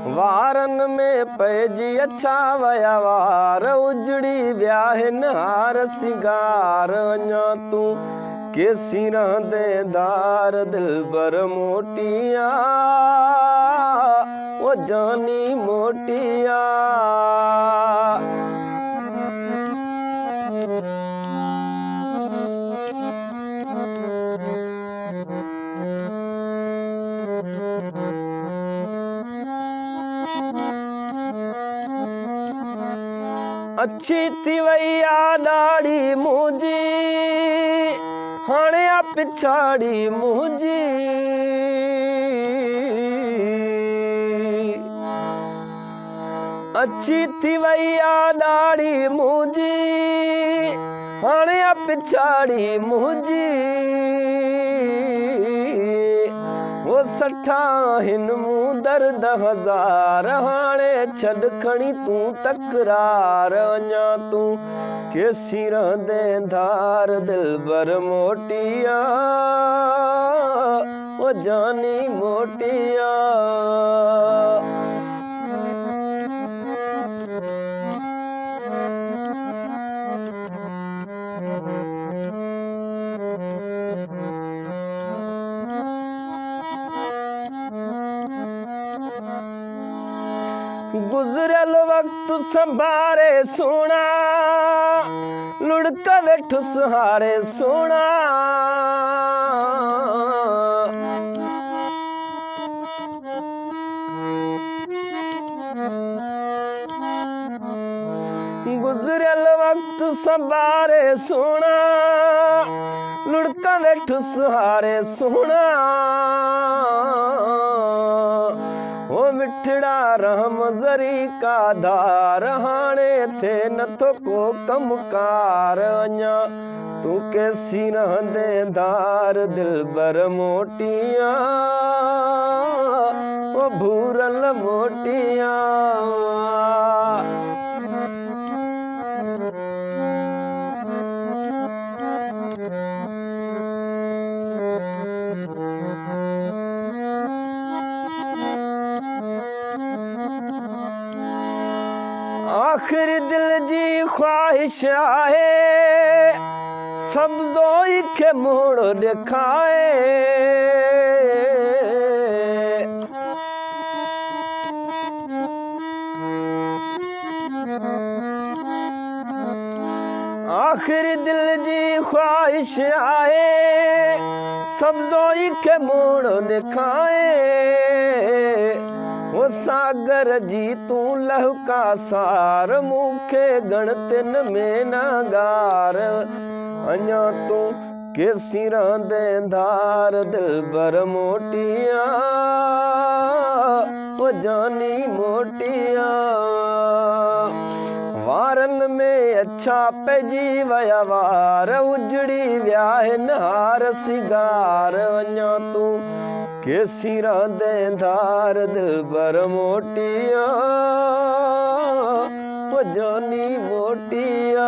वारन में पैजी अच्छा वया वार उजड़ी व्याहिन हार सिंगार अञा तू केसी रहंदे दार दिलबर मोटिया ओ जानी मोटिया। अच्छी थी वैया ॾाढ़ी मुंहिंजी हाणे आ पिछाड़ी मुंहिंजी। अच्छी थी वैया ॾाढ़ी मुंहिंजी हाणे आ पिछाड़ी मुंहिंजी। वो सठा हिन मूं दर्द हज़ार हाणे छॾ खणी तूं तकरार अञा तूं केसी रहंदे धार दिलबर मोटिया ओ जानी मोटिया। गुजरल वक्त संभारे सोना लुढ़क वेठु सहारे सोना। गुजरल वक्त संभारे सोना लुढ़क वेठु सहारे सोना। ओ मिठड़ा रहम ज़री का धार हाणे थे नथो को कमकार अञा तूं केसी रहंदे धार दिलबर मोटिया ओ भूरल मोटिया। आखिर दिल जी ख्वाहिश आहे सब्ज़ोई खे मोड़ ॾेखाए। आखिर दिल जी ख्वाहिश आहे सब्ज़ोई खे मोड़ ॾेखाए। वो सागर जी तू लहका सार मूंखे गणतिन में नागार अञा तू केसी रहंदे धार दिलबर मोटिया ओ जानी मोटिया। वारन में अच्छा पैजी वया वार उजड़ी व्याहिन हार सिंगार अञा तू केसी रहंदे धार दिलबर मोटिया ओ जानी मोटिया।